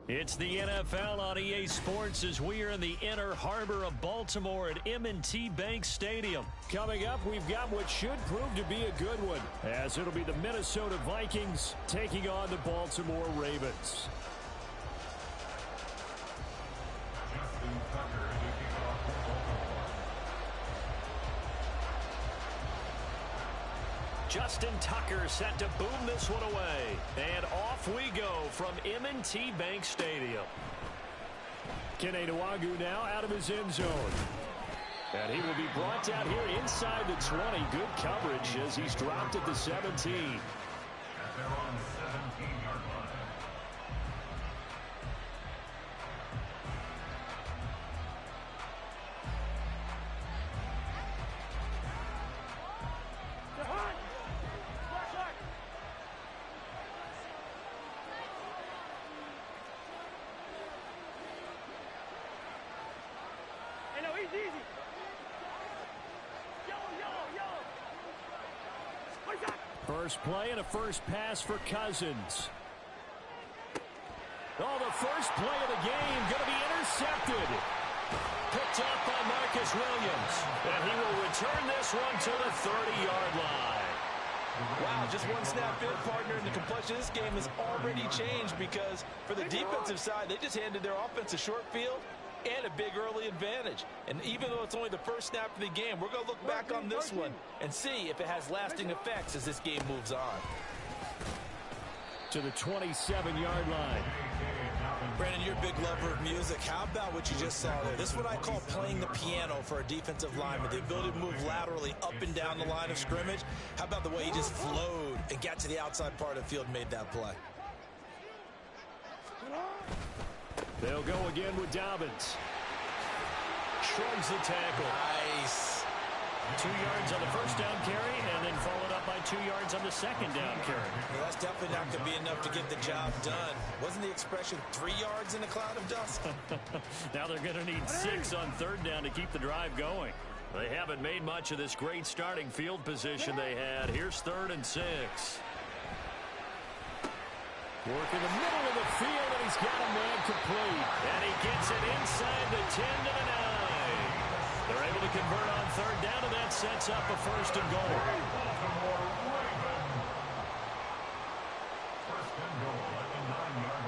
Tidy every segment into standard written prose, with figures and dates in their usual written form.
It's the NFL on EA Sports as we are in the inner harbor of Baltimore at M&T Bank Stadium. Coming up, we've got what should prove to be a good one, as it'll be the Minnesota Vikings taking on the Baltimore Ravens. Justin Tucker set to boom this one away. And off we go from M&T Bank Stadium. Kene Nwagu now out of his end zone. And he will be brought down here inside the 20. Good coverage as he's dropped at the 17. At their own 17-yard line. First play and a first pass for Cousins. Oh, the first play of the game going to be intercepted. Picked up by Marcus Williams. And he will return this one to the 30-yard line. Wow, just one snap in, partner, and the complexion of this game has already changed because for the defensive side, they just handed their offense a short field and a big early advantage. And even though it's only the first snap of the game, we're going to look back on this one and see if it has lasting effects as this game moves on. To the 27-yard line. Brandon, you're a big lover of music. How about what you just saw there? This is what I call playing the piano for a defensive lineman. The ability to move laterally up and down the line of scrimmage. How about the way he just flowed and got to the outside part of the field and made that play? They'll go again with Dobbins. Shrugs the tackle. Nice. 2 yards on the first down carry, and then followed up by 2 yards on the second down carry. Well, that's definitely not going to be enough to get the job done. Wasn't the expression 3 yards in a cloud of dust? Now they're going to need 6 on third down to keep the drive going. They haven't made much of this great starting field position they had. Here's 3rd and 6. Work in the middle of the field, and he's got a man complete. And he gets it inside the 10 to the 9. They're able to convert on third down, and that sets up a 1st and goal. First and goal at the 9-yard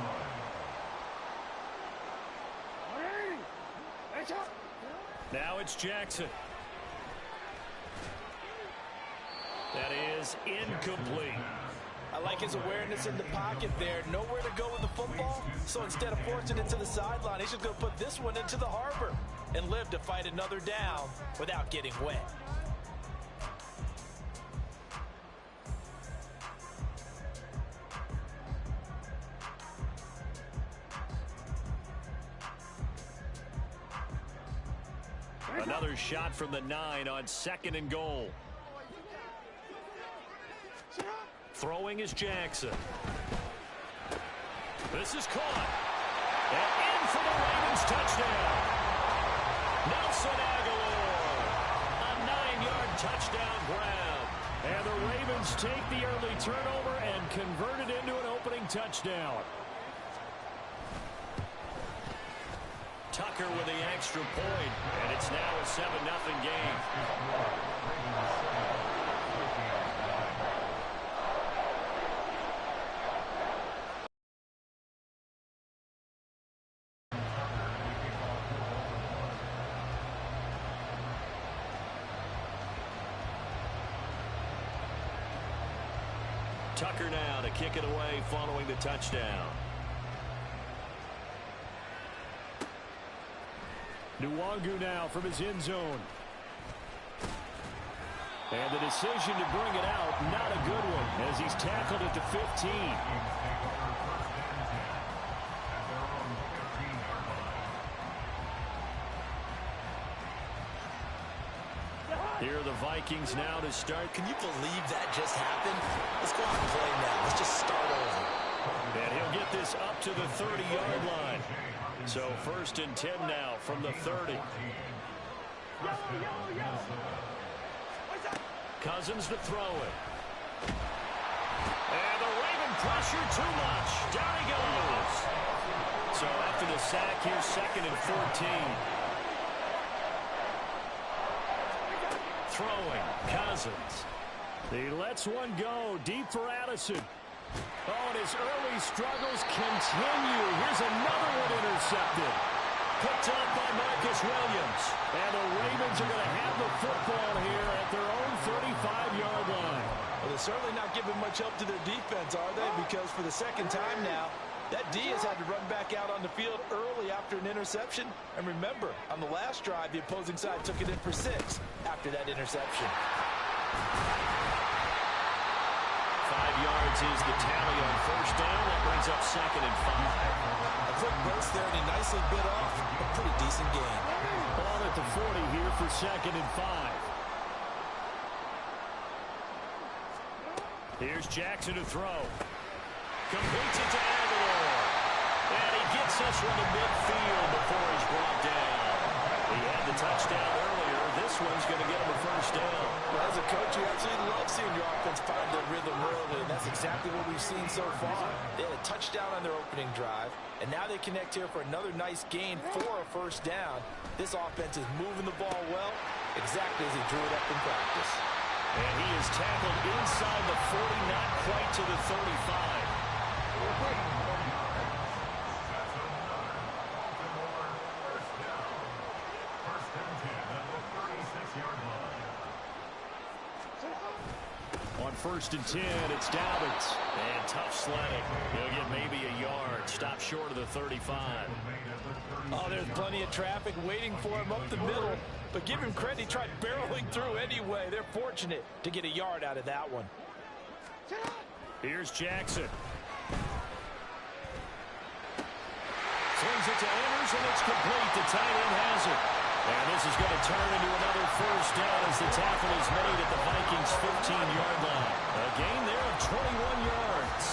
line. Now it's Jackson. That is incomplete. I like his awareness in the pocket there. Nowhere to go with the football. So instead of forcing it to the sideline, he's just going to put this one into the harbor and live to fight another down without getting wet. Another shot from the 9 on 2nd and goal. Throwing is Jackson. This is caught. And in for the Ravens touchdown. Nelson Aguilar. A 9-yard touchdown grab. And the Ravens take the early turnover and convert it into an opening touchdown. Tucker with the extra point. And it's now a 7-0 game. Tucker now to kick it away following the touchdown. Nwagu now from his end zone. And the decision to bring it out, not a good one, as he's tackled at the 15. Here are the Vikings now to start. Can you believe that just happened? Let's go out and play now. Let's just start over. And he'll get this up to the 30-yard line. So 1st and 10 now from the 30. Cousins to throw it. And the Raven pressure too much. Down he goes. So after the sack, here's 2nd and 14. Throwing, Cousins. He lets one go deep for Addison. Oh, and his early struggles continue. Here's another one intercepted. Picked up by Marcus Williams. And the Ravens are going to have the football here at their own 35-yard line. Well, they're certainly not giving much help to their defense, are they? Because for the second time now, that D has had to run back out on the field early after an interception. And remember, on the last drive, the opposing side took it in for 6 after that interception. 5 yards is the tally on first down. That brings up 2nd and 5. A quick burst there, and he nicely bit off a pretty decent gain. Ball at the 40 here for 2nd and 5. Here's Jackson to throw. Completes it to Aguilar. And he gets us from the midfield before he's brought down. He had the touchdown earlier. This one's going to get him a first down. Well, as a coach, you absolutely love seeing your offense find their rhythm early, and that's exactly what we've seen so far. They had a touchdown on their opening drive, and now they connect here for another nice gain for a first down. This offense is moving the ball well, exactly as he drew it up in practice. And he is tackled inside the 40, not quite to the 35. On 1st and 10, it's Dobbins. And tough sledding. He'll get maybe a yard. Stop short of the 35. Oh, there's plenty of traffic waiting for him up the middle. But give him credit, he tried barreling through anyway. They're fortunate to get a yard out of that one. Here's Jackson. Swings it to Anderson. It's complete. The tight end has it. And this is going to turn into another first down as the tackle is made at the Vikings' 15-yard line. A gain there of 21 yards.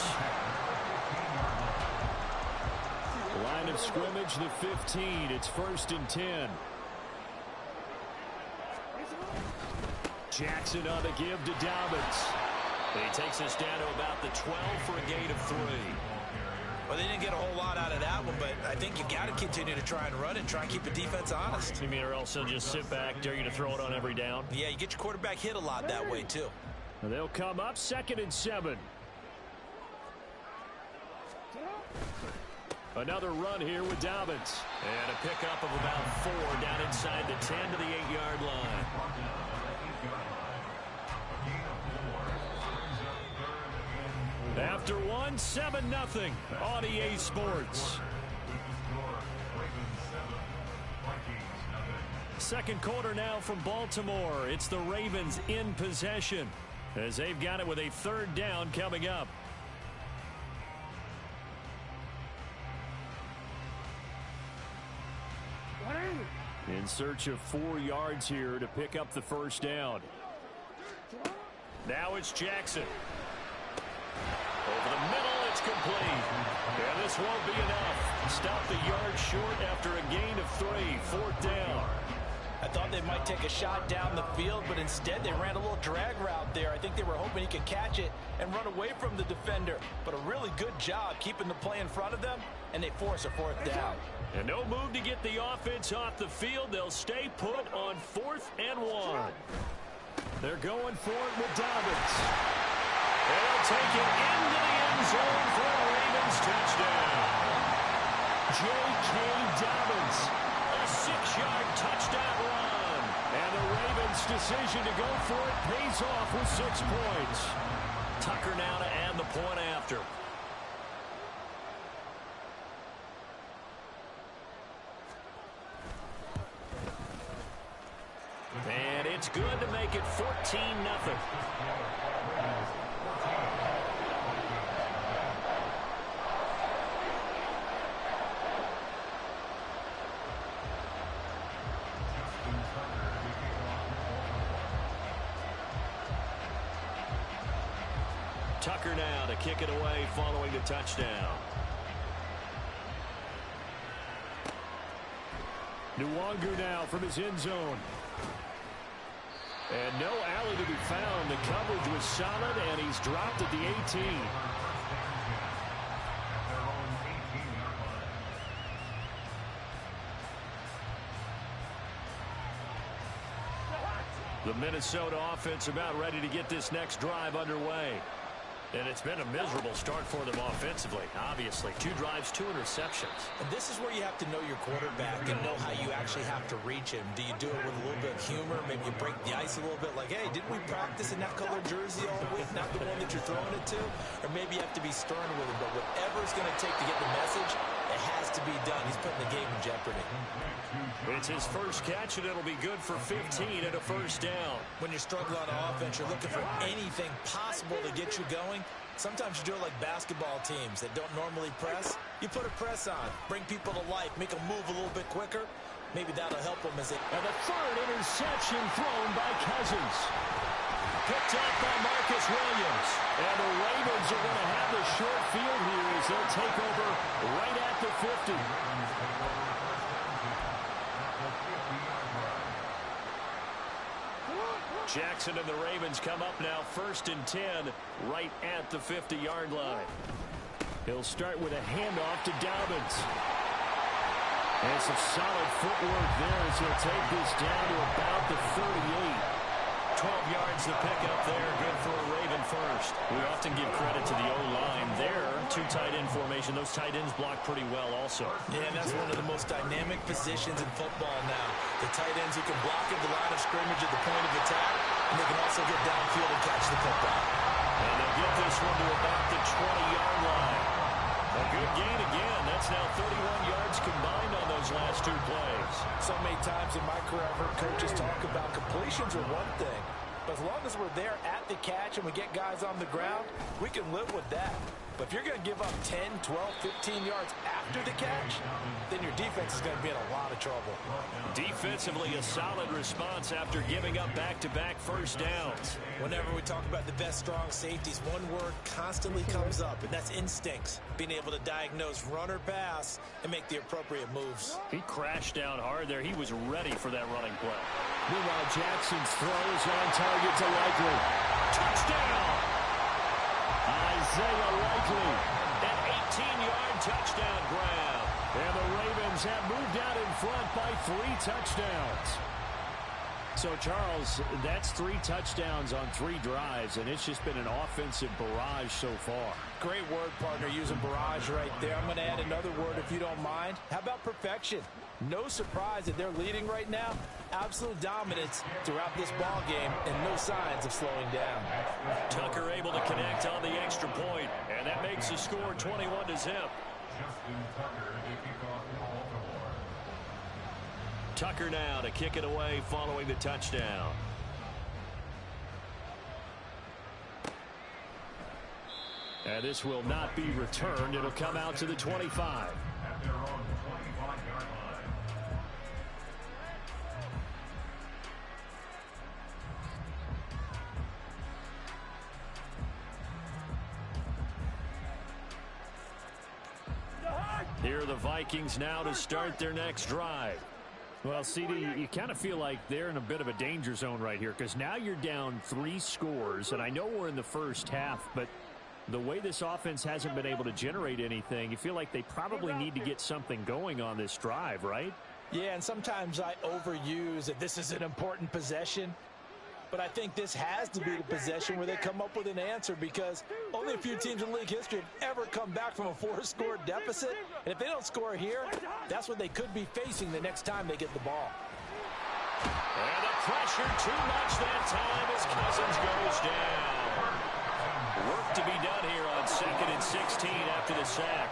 Line of scrimmage, the 15. It's 1st and 10. Jackson on the give to Dobbins. He takes us down to about the 12 for a gain of 3. Well, they didn't get a whole lot out of that one, but I think you got to continue to try and run and try and keep the defense honest. You mean or else they'll just sit back, dare you to throw it on every down? Yeah, you get your quarterback hit a lot that way, too. They'll come up 2nd and 7. Another run here with Dobbins. And a pickup of about 4 down inside the 10 to the 8-yard line. After 1, 7-0 on EA Sports. Second quarter now from Baltimore. It's the Ravens in possession as they've got it with a 3rd down coming up. In search of 4 yards here to pick up the first down. Now it's Jackson. Over the middle, it's complete. And this won't be enough. Stop the yard short after a gain of 3. 4th down. I thought they might take a shot down the field, but instead they ran a little drag route there. I think they were hoping he could catch it and run away from the defender. But a really good job keeping the play in front of them, and they force a 4th down. And no move to get the offense off the field. They'll stay put on 4th and 1. They're going for it with Dobbins. They'll take it into the end zone for a Ravens touchdown. J.K. Dobbins, a 6-yard touchdown run. And the Ravens' decision to go for it pays off with 6 points. Tucker now to add the point after. And it's good to make it 14-0. Tucker now to kick it away following the touchdown. Nwangu now from his end zone. And no alley to be found. The coverage was solid, and he's dropped at the 18. The Minnesota offense about ready to get this next drive underway. And it's been a miserable start for them offensively, obviously. 2 drives, 2 interceptions. And this is where you have to know your quarterback and know how you actually have to reach him. Do you do it with a little bit of humor? Maybe you break the ice a little bit like, hey, didn't we practice in that color jersey all week, not the one that you're throwing it to? Or maybe you have to be stern with him. But whatever it's going to take to get the message, it has to be done. He's putting the game in jeopardy. It's his first catch, and it'll be good for 15 and a first down. When you're struggling on offense, you're looking for anything possible to get you going. Sometimes you do it like basketball teams that don't normally press. You put a press on, bring people to life, make them move a little bit quicker. Maybe that'll help them as they... And the third interception thrown by Cousins. Picked up by Marcus Williams. And the Ravens are going to have the short field here as they'll take over right at the 50. Jackson and the Ravens come up now 1st and 10 right at the 50-yard line. He'll start with a handoff to Dobbins. And some solid footwork there as he'll take this down to about the 38. 12 yards to pick up there. Good for a Raven first. We often give credit to the O-line there. 2 tight end formation. Those tight ends block pretty well also. Yeah, and that's one of the most dynamic positions in football now. The tight ends who can block at the line of scrimmage at the point of attack, and they can also get downfield and catch the football. And they'll get this one to about the 20-yard line. A good gain again. That's now 31 yards combined on those last 2 plays. So many times in my career, I've heard coaches talk about completions are one thing. But as long as we're there at the catch and we get guys on the ground, we can live with that. But if you're going to give up 10, 12, 15 yards after the catch, then your defense is going to be in a lot of trouble. Defensively, a solid response after giving up back-to-back first downs. Whenever we talk about the best strong safeties, one word constantly comes up, and that's instincts. Being able to diagnose run or pass and make the appropriate moves. He crashed down hard there. He was ready for that running play. Meanwhile, Jackson's throw is on target to Likely. Touchdown! Isaiah Likely, an 18-yard touchdown grab. And the Ravens have moved out in front by 3 touchdowns. So, Charles, that's 3 touchdowns on 3 drives, and it's just been an offensive barrage so far. Great word, partner, using barrage right there. I'm going to add another word if you don't mind. How about perfection? No surprise that they're leading right now. Absolute dominance throughout this ball game and no signs of slowing down. Tucker able to connect on the extra point, and that makes the score 21-0. Tucker now to kick it away following the touchdown. And this will not be returned. It'll come out to the 25. Here are the Vikings now to start their next drive. Well, CD, you kind of feel like they're in a bit of a danger zone right here because now you're down 3 scores, and I know we're in the first half, but the way this offense hasn't been able to generate anything, you feel like they probably need to get something going on this drive, right? Yeah, and sometimes I overuse that this is an important possession. But I think this has to be the possession where they come up with an answer because only a few teams in league history have ever come back from a 4-score deficit. And if they don't score here, that's what they could be facing the next time they get the ball. And the pressure too much that time as Cousins goes down. Work to be done here on 2nd and 16 after the sack.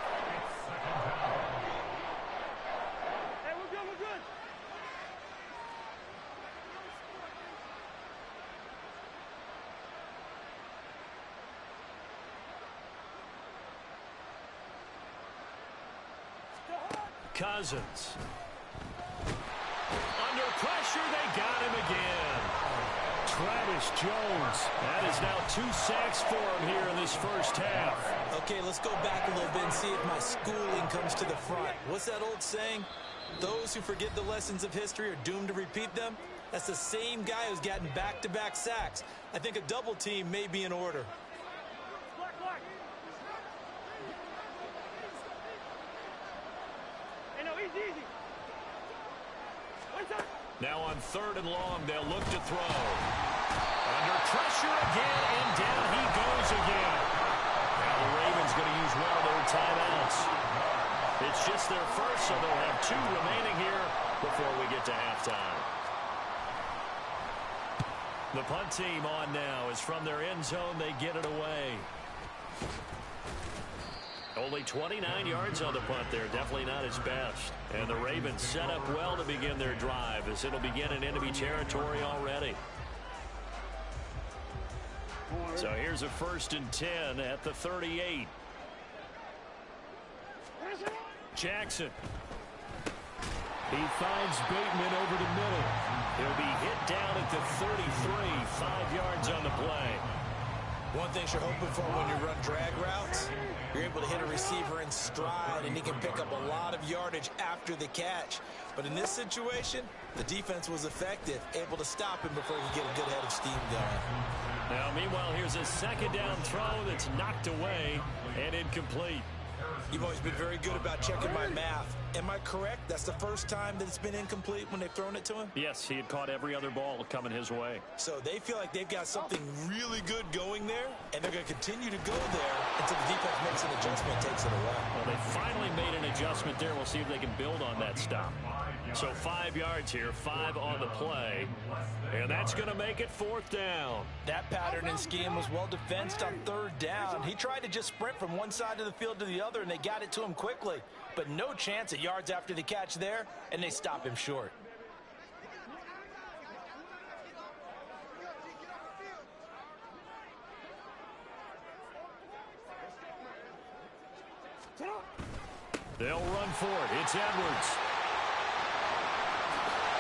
Cousins. Under pressure, they got him again. Travis Jones. That is now 2 sacks for him here in this first half. Okay, let's go back a little bit and see if my schooling comes to the front. What's that old saying? Those who forget the lessons of history are doomed to repeat them. That's the same guy who's gotten back-to-back sacks. I think a double team may be in order. Easy. One time. Now on 3rd and long, they'll look to throw. Under pressure again, and down he goes again. Now the Ravens going to use one of their timeouts. It's just their first, so they'll have 2 remaining here before we get to halftime. The punt team on now is from their end zone. They get it away. Only 29 yards on the punt there. Definitely not his best. And the Ravens set up well to begin their drive as it'll begin in enemy territory already. So here's a 1st and 10 at the 38. Jackson. He finds Bateman over the middle. He'll be hit down at the 33, 5 yards on the play. One thing you're hoping for when you run drag routes, you're able to hit a receiver in stride, and he can pick up a lot of yardage after the catch. But in this situation, the defense was effective, able to stop him before he could get a good head of steam going. Now, meanwhile, here's a 2nd down throw that's knocked away and incomplete. You've always been very good about checking my math. Am I correct? That's the first time that it's been incomplete when they've thrown it to him? Yes, he had caught every other ball coming his way. So they feel like they've got something really good going there, and they're going to continue to go there until the defense makes an adjustment, takes it away. Well, they finally made an adjustment there. We'll see if they can build on that stop. So 5 yards here, 5 on the play, and that's going to make it 4th down. That pattern and scheme was well defensed on 3rd down. He tried to just sprint from one side of the field to the other, and they got it to him quickly. But no chance at yards after the catch there, and they stop him short. They'll run for it. It's Edwards.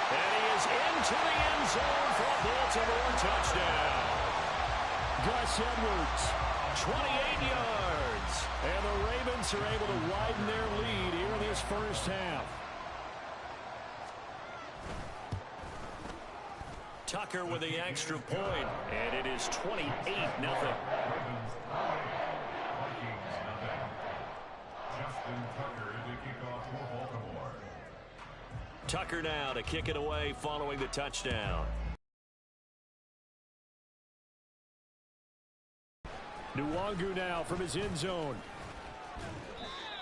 And he is into the end zone for a Baltimore touchdown. Gus Edwards, 28 yards. And the Ravens are able to widen their lead here in this first half. Tucker with the extra point, and it is 28-0. Tucker now to kick it away following the touchdown. Nwangu now from his end zone.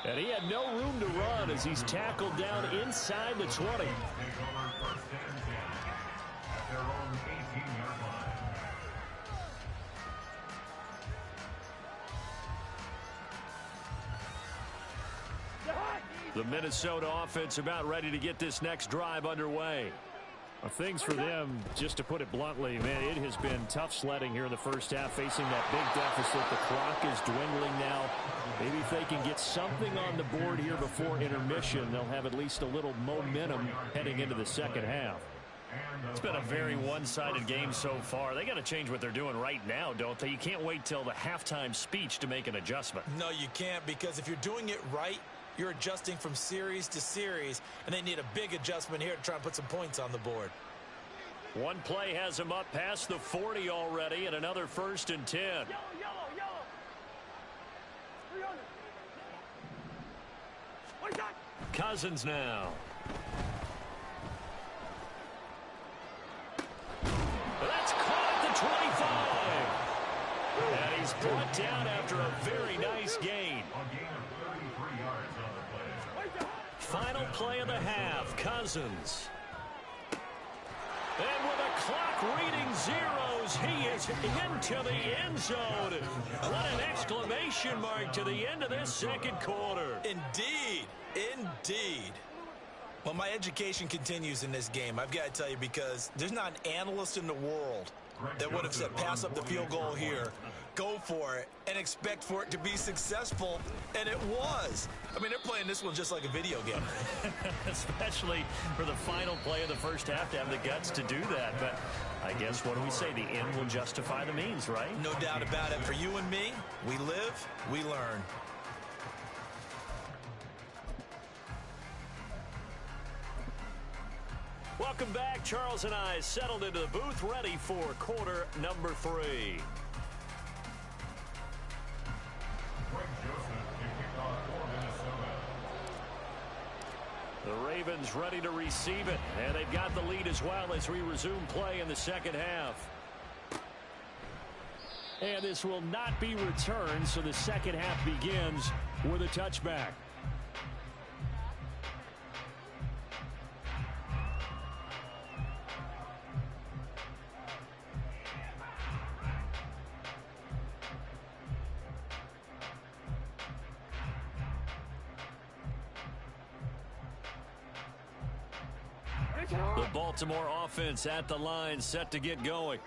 And he had no room to run as he's tackled down inside the 20. The Minnesota offense about ready to get this next drive underway. Well, things for them, just to put it bluntly, man, it has been tough sledding here in the first half, facing that big deficit. The clock is dwindling now. Maybe if they can get something on the board here before intermission, they'll have at least a little momentum heading into the second half. It's been a very one-sided game so far. They got to change what they're doing right now, don't they? You can't wait till the halftime speech to make an adjustment. No, you can't, because if you're doing it right, you're adjusting from series to series, and they need a big adjustment here to try and put some points on the board. One play has him up past the 40 already, and another 1st and 10. Cousins now. That's caught at the 25. And he's brought down after a very nice gain. Final play of the half, Cousins. And with the clock reading zeros, he is into the end zone. What an exclamation mark to the end of this second quarter. Indeed, indeed. Well, my education continues in this game, I've got to tell you, because there's not an analyst in the world that would have said pass up the field goal here, go for it, and expect for it to be successful, and it was. I mean, they're playing this one just like a video game. Especially for the final play of the first half to have the guts to do that. But I guess, what do we say? The end will justify the means, right? No doubt about it. For you and me, we live, we learn. Welcome back. Charles and I settled into the booth, ready for quarter number 3. The Ravens ready to receive it. And they've got the lead as well as we resume play in the second half. And this will not be returned, so the second half begins with a touchback. The Baltimore offense at the line, set to get going.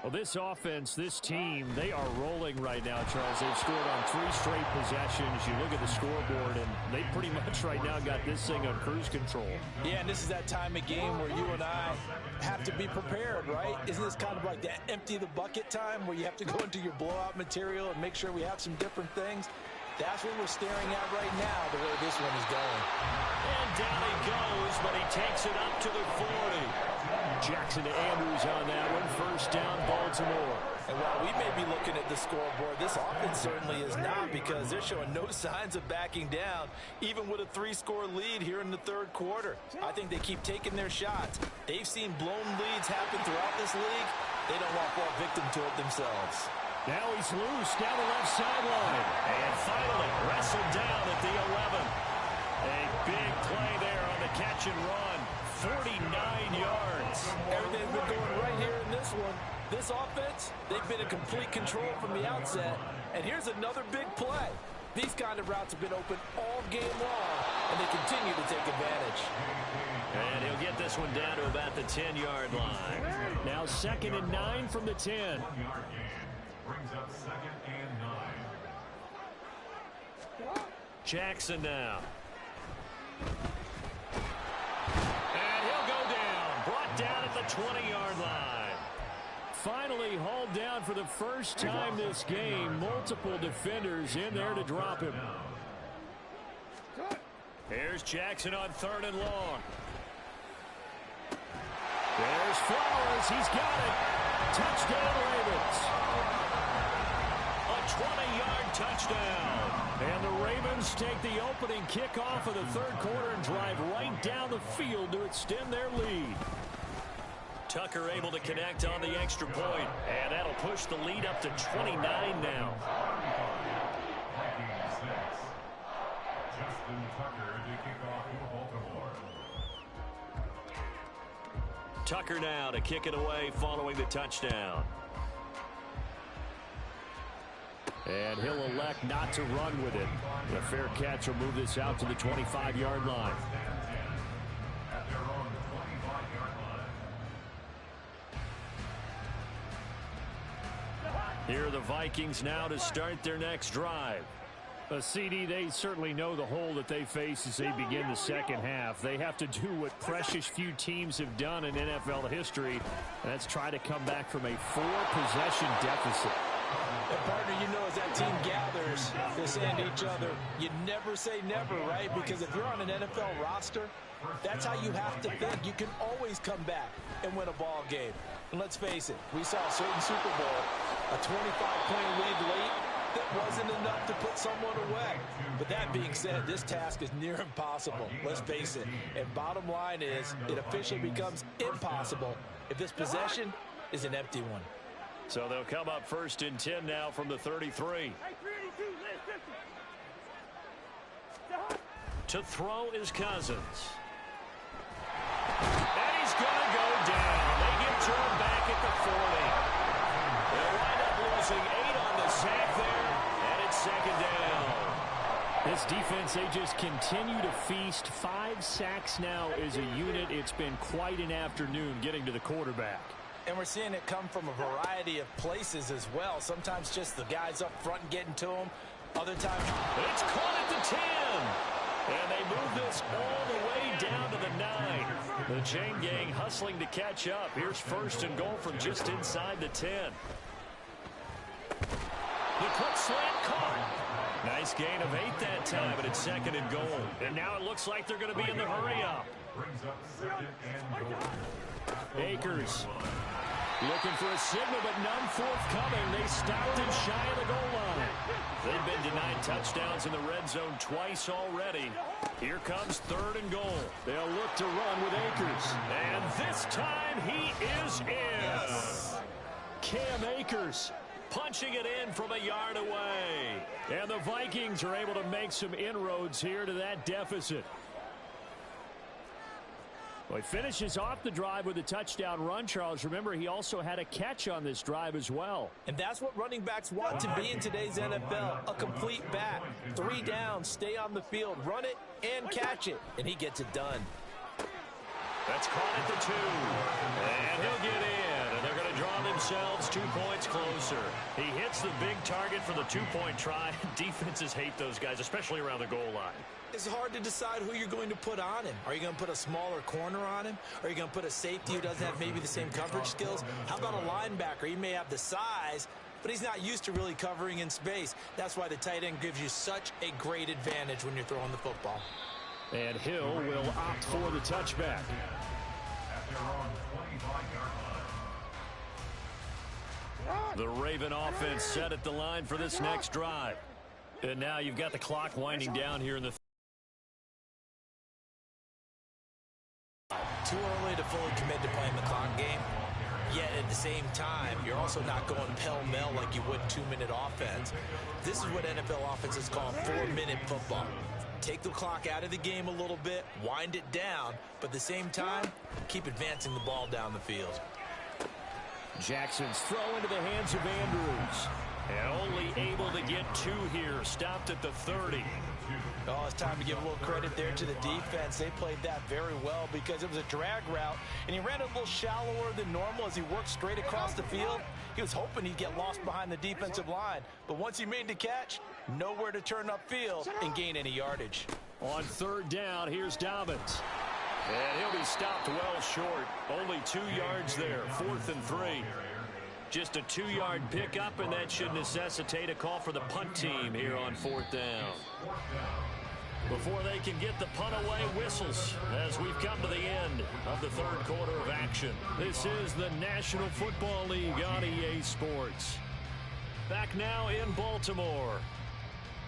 Well, this offense, this team, they are rolling right now, Charles. They've scored on 3 straight possessions. You look at the scoreboard, and they pretty much right now got this thing on cruise control. Yeah, and this is that time of game where you and I have to be prepared, right? Isn't this kind of like that empty the bucket time where you have to go into your blowout material and make sure we have some different things? That's what we're staring at right now, the way this one is going. And down he goes, but he takes it up to the 40. Jackson to Andrews on that one. First down, Baltimore. And while we may be looking at the scoreboard, this offense certainly is not, because they're showing no signs of backing down, even with a 3-score lead here in the third quarter. I think they keep taking their shots. They've seen blown leads happen throughout this league. They don't want to fall victim to it themselves. Now he's loose down the left sideline. And finally wrestled down at the 11. A big play there on the catch and run. 49 yards. Everything's been going right here in this one. This offense, they've been in complete control from the outset. And here's another big play. These kind of routes have been open all game long, and they continue to take advantage. And he'll get this one down to about the 10-yard line. Now 2nd and 9 from the 10. Brings up 2nd and 9. Jackson now. And he'll go down. Brought down at the 20-yard line. Finally hauled down for the first time this game. Multiple defenders in there to drop him. Here's Jackson on 3rd and long. There's Flowers. He's got it. Touchdown, Ravens. A 20-yard touchdown. And the Ravens take the opening kickoff of the third quarter and drive right down the field to extend their lead. Tucker able to connect on the extra point, and that'll push the lead up to 29 now. Justin Tucker to kick off for Baltimore. Tucker now to kick it away following the touchdown. And he'll elect not to run with it. A fair catch will move this out to the 25-yard line. At their own 25-yard line. Here are the Vikings now to start their next drive. CD, they certainly know the hole that they face as they begin the second half. They have to do what precious few teams have done in NFL history, and that's try to come back from a 4-possession deficit. And partner, you know, as that team gathers, they're saying to each other, you never say never, right? Because if you're on an NFL roster, that's how you have to think. You can always come back and win a ball game. And let's face it, we saw a certain Super Bowl, a 25-point lead late, that wasn't enough to put someone away. But that being said, this task is near impossible. Let's face it. And bottom line is, it officially becomes impossible if this possession is an empty one. So they'll come up 1st and 10 now from the 33. To throw is Cousins. And he's going to go down. They get to him back at the 40. They'll wind up losing 8 on the sack there, and it's 2nd down. This defense, they just continue to feast. 5 sacks now as a unit. It's been quite an afternoon getting to the quarterback. And we're seeing it come from a variety of places as well. Sometimes just the guys up front getting to them. Other times, it's caught at the 10. And they move this all the way down to the 9. The chain gang hustling to catch up. Here's 1st and goal from just inside the 10. The quick slant caught. Nice gain of 8 that time, but it's 2nd and goal. And now it looks like they're going to be in the hurry up. Brings up 2nd and goal. Akers looking for a signal, but none forthcoming. They stopped him shy of the goal line. They've been to 9 touchdowns in the red zone twice already. Here comes 3rd and goal. They'll look to run with Akers. And this time he is in. Yes. Cam Akers punching it in from a yard away. And the Vikings are able to make some inroads here to that deficit. Well, he finishes off the drive with a touchdown run, Charles. Remember, he also had a catch on this drive as well. And that's what running backs want to be in today's NFL, a complete back. 3 downs, stay on the field, run it, and catch it. And he gets it done. That's caught at the 2. And he'll get in. And they're going to draw themselves 2 points closer. He hits the big target for the 2-point try. Defenses hate those guys, especially around the goal line. It's hard to decide who you're going to put on him. Are you going to put a smaller corner on him? Are you going to put a safety who doesn't have maybe the same coverage skills? How about a linebacker? He may have the size, but he's not used to really covering in space. That's why the tight end gives you such a great advantage when you're throwing the football. And Hill will opt for the touchback. The Raven offense set at the line for this next drive. And now you've got the clock winding down here in the Too early to fully commit to playing the clock game. Yet at the same time, you're also not going pell-mell like you would 2-minute offense. This is what NFL offenses call 4-minute football. Take the clock out of the game a little bit, wind it down, but at the same time, keep advancing the ball down the field. Jackson's throw into the hands of Andrews. And only able to get 2 here. Stopped at the 30. Oh, it's time to give a little credit there to the defense. They played that very well because it was a drag route, and he ran it a little shallower than normal as he worked straight across the field. He was hoping he'd get lost behind the defensive line, but once he made the catch, nowhere to turn upfield and gain any yardage. On 3rd down, here's Dobbins. And he'll be stopped well short. Only 2 yards there. 4th and 3. Just a 2-yard pickup, and that should necessitate a call for the punt team here on 4th down. Before they can get the punt away, whistles as we've come to the end of the 3rd quarter of action. This is the National Football League on EA Sports. Back now in Baltimore.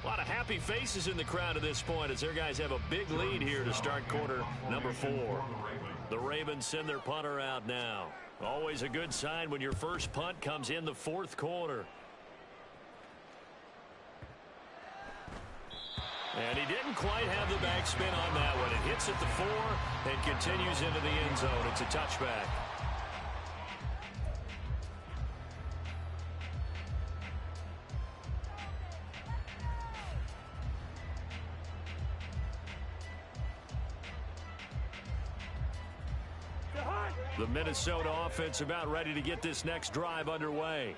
A lot of happy faces in the crowd at this point as their guys have a big lead here to start quarter number 4. The Ravens send their punter out now. Always a good sign when your first punt comes in the 4th quarter. And he didn't quite have the backspin on that one. It hits at the 4 and continues into the end zone. It's a touchback. The Minnesota offense about ready to get this next drive underway.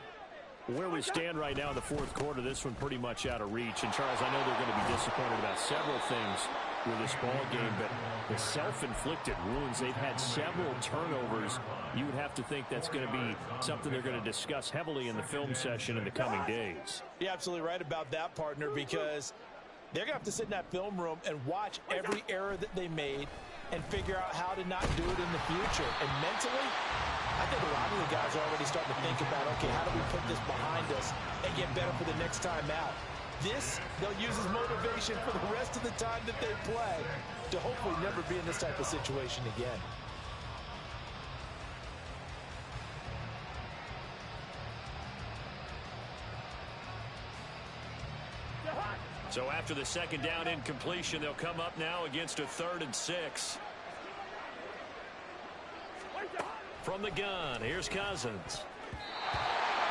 Where we stand right now in the 4th quarter, this one pretty much out of reach. And, Charles, I know they're going to be disappointed about several things with this ball game, but the self-inflicted wounds, they've had several turnovers. You would have to think that's going to be something they're going to discuss heavily in the film session in the coming days. You're absolutely right about that, partner, because they're going to have to sit in that film room and watch every error that they made and figure out how to not do it in the future. And mentally, I think a lot of the guys are already starting to think about, okay, how do we put this behind us and get better for the next time out? This, they'll use as motivation for the rest of the time that they play to hopefully never be in this type of situation again. So after the 2nd down incompletion, they'll come up now against a 3rd and 6. From the gun, here's Cousins.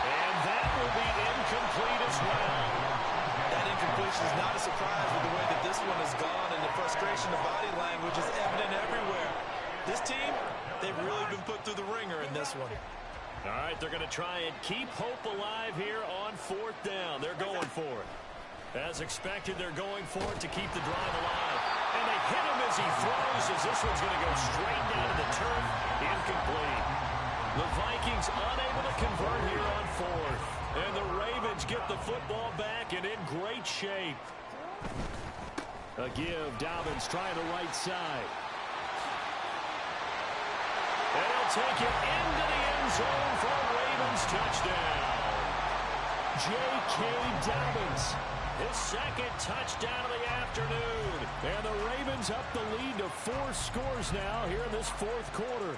And that will be incomplete as well. That incompletion is not a surprise with the way that this one has gone, and the frustration, the body language is evident everywhere. This team, they've really been put through the ringer in this one. All right, they're going to try and keep hope alive here on 4th down. They're going for it. As expected, they're going for it to keep the drive alive. And they hit him as he throws, as this one's going to go straight down to the turf. Incomplete. The Vikings unable to convert here on 4th. And the Ravens get the football back and in great shape. A give, Dobbins trying the right side. And he'll take it into the end zone for a Ravens touchdown. J.K. Dobbins. His second touchdown of the afternoon. And the Ravens up the lead to 4 scores now here in this fourth quarter.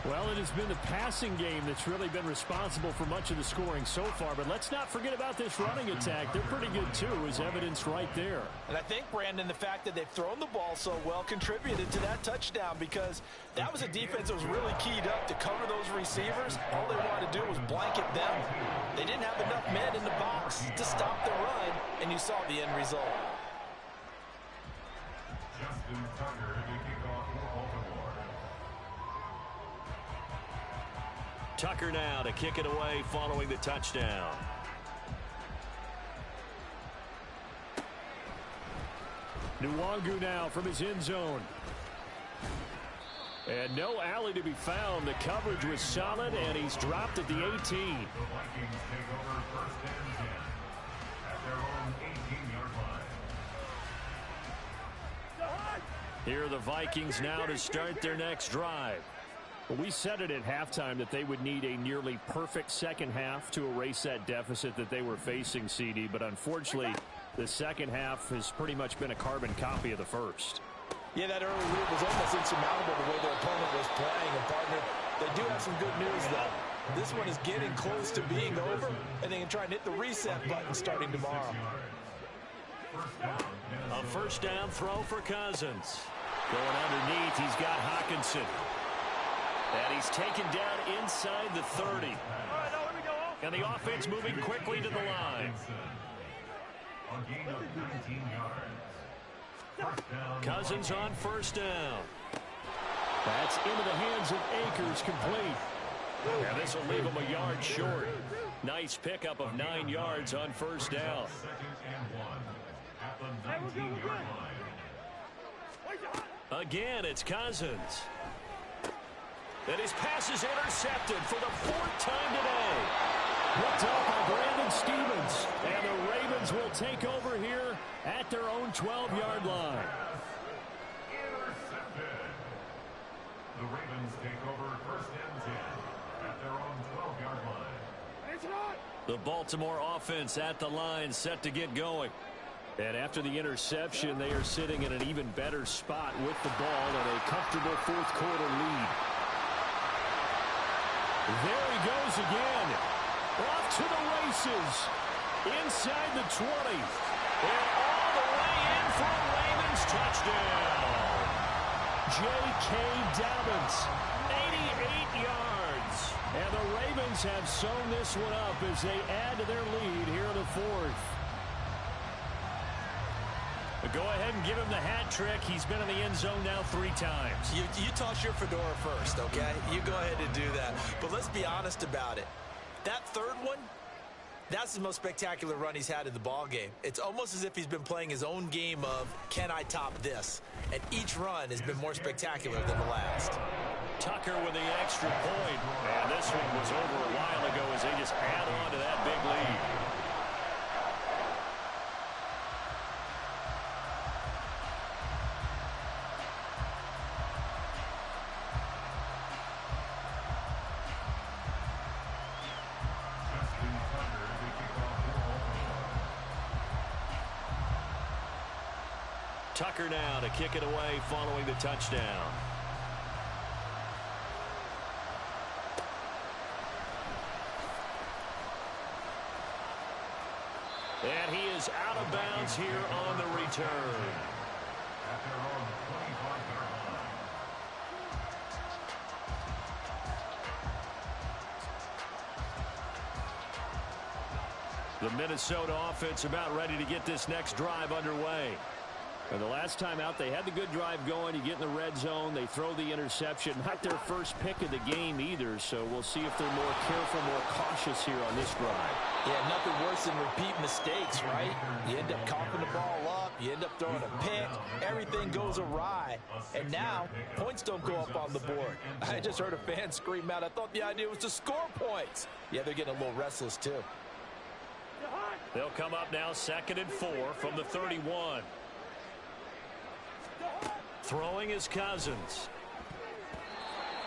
Well, it has been the passing game that's really been responsible for much of the scoring so far. But let's not forget about this running attack. They're pretty good, too, as evidenced right there. And I think, Brandon, the fact that they've thrown the ball so well contributed to that touchdown, because that was a defense that was really keyed up to cover those receivers. All they wanted to do was blanket them. They didn't have enough men in the box to stop the run, and you saw the end result. Justin Tucker to kick off for Baltimore. Tucker now to kick it away following the touchdown. Nwangu now from his end zone. And no alley to be found. The coverage was solid, and he's dropped at the 18. The Vikings take over first and 10 at their own 18-yard line. Here are the Vikings now to start their next drive. We said it at halftime that they would need a nearly perfect second half to erase that deficit that they were facing, CD. But unfortunately, the second half has pretty much been a carbon copy of the first. Yeah, that early lead was almost insurmountable the way their opponent was playing. And, partner, they do have some good news, though. This one is getting close to being over, and they can try and hit the reset button starting tomorrow. A first down throw for Cousins. Going underneath, he's got Hawkinson. And he's taken down inside the 30. And the offense moving quickly to the line. A gain of 19 yards. Cousins on first down. That's into the hands of Akers, complete. And this will leave him a yard short. Nice pickup of 9 yards on first down. Second and 1 at the 19-yard line. Again, it's Cousins. And his pass is intercepted for the 4th time today. Picked up by Brandon Stevens. And the Ravens will take over here at their own 12-yard line. Intercepted. The Ravens take over first and 10 at their own 12-yard line. The Baltimore offense at the line, set to get going. And after the interception, they are sitting in an even better spot with the ball and a comfortable fourth quarter lead. There he goes again. Off to the races. Inside the 20. And all the way in for a Ravens touchdown. J.K. Dobbins, 88 yards. And the Ravens have sewn this one up as they add to their lead here in the fourth. But go ahead and give him the hat trick. He's been in the end zone now 3 times. You toss your fedora first, okay? You go ahead and do that. But let's be honest about it. That third one, that's the most spectacular run he's had in the ball game. It's almost as if he's been playing his own game of, can I top this? And each run has been more spectacular than the last. Tucker with the extra point. And this one was over a while ago as they just add on to that big lead. Tucker now to kick it away following the touchdown. And he is out of bounds here on the return. At their own 25-yard line. The Minnesota offense about ready to get this next drive underway. And the last time out, they had the good drive going. You get in the red zone, they throw the interception. Not their first pick of the game either, so we'll see if they're more careful, more cautious here on this drive. Yeah, nothing worse than repeat mistakes, right? You end up coughing the ball up, you end up throwing a pick, everything goes awry, and now points don't go up on the board. I just heard a fan scream out, I thought the idea was to score points. Yeah, they're getting a little restless too. They'll come up now 2nd and 4 from the 31. Throwing is Cousins.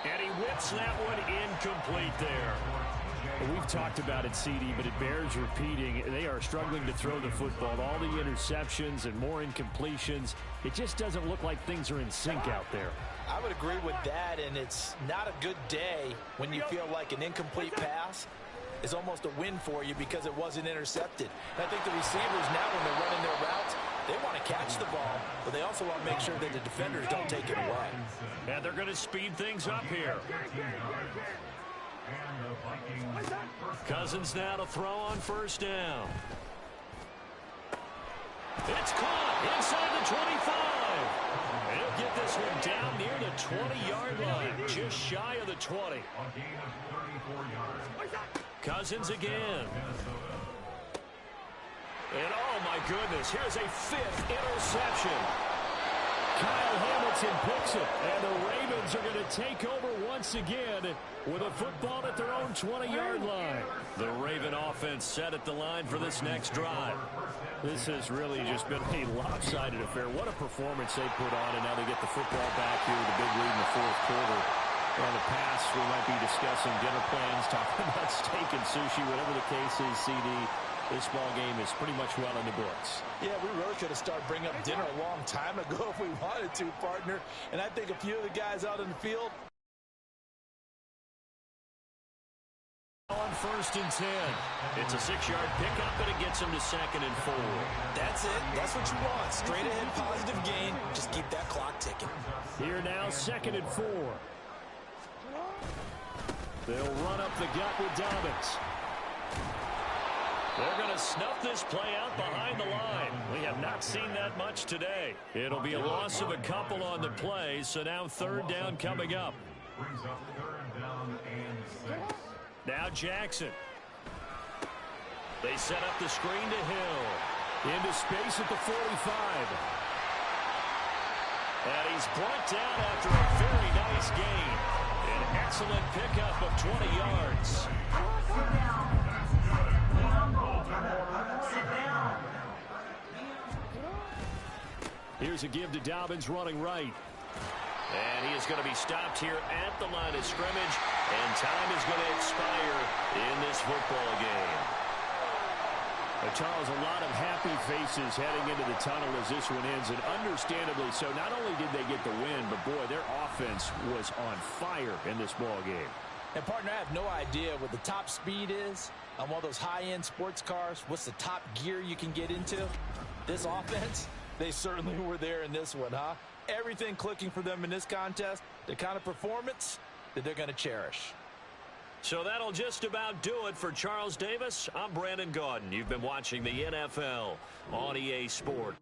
And he whips that one incomplete there. We've talked about it, CD, but it bears repeating. They are struggling to throw the football. All the interceptions and more incompletions. It just doesn't look like things are in sync out there. I would agree with that, and it's not a good day when you feel like an incomplete pass is almost a win for you because it wasn't intercepted. And I think the receivers now, when they're running their routes, they want to catch the ball, but they also want to make sure that the defenders don't take it away. And they're going to speed things up here. Cousins now to throw on first down. It's caught inside the 25. And he'll get this one down near the 20-yard line, just shy of the 20. Cousins again. And oh my goodness, here's a fifth interception. Kyle Hamilton picks it, and the Ravens are going to take over once again with a football at their own 20-yard line. The Raven offense set at the line for this next drive. This has really just been a lopsided affair. What a performance they put on, and now they get the football back here with a big lead in the fourth quarter. On the pass, we might be discussing dinner plans, talking about steak and sushi, whatever the case is, CD. This ball game is pretty much well in the books. Yeah, we really could have started bringing up dinner a long time ago if we wanted to, partner. And I think a few of the guys out in the field. On first and 10. It's a 6-yard pickup, and it gets him to 2nd and 4. That's it. That's what you want. Straight ahead positive gain. Just keep that clock ticking. Here now, 2nd and 4. They'll run up the gut with Dobbins. They're going to snuff this play out behind the line. We have not seen that much today. It'll be a loss of a couple on the play, so now 3rd down coming up. Brings up 3rd down and 6. Now Jackson. They set up the screen to Hill. Into space at the 45. And he's brought down after a very nice gain. An excellent pickup of 20 yards. Here's a give to Dobbins running right. And he is going to be stopped here at the line of scrimmage. And time is going to expire in this football game. Charles, a lot of happy faces heading into the tunnel as this one ends. And understandably so. Not only did they get the win, but boy, their offense was on fire in this ball game. And partner, I have no idea what the top speed is on one of those high-end sports cars. What's the top gear you can get into? This offense, they certainly were there in this one, huh? Everything clicking for them in this contest, the kind of performance that they're going to cherish. So that'll just about do it for Charles Davis. I'm Brandon Gaudin. You've been watching the NFL on EA Sport.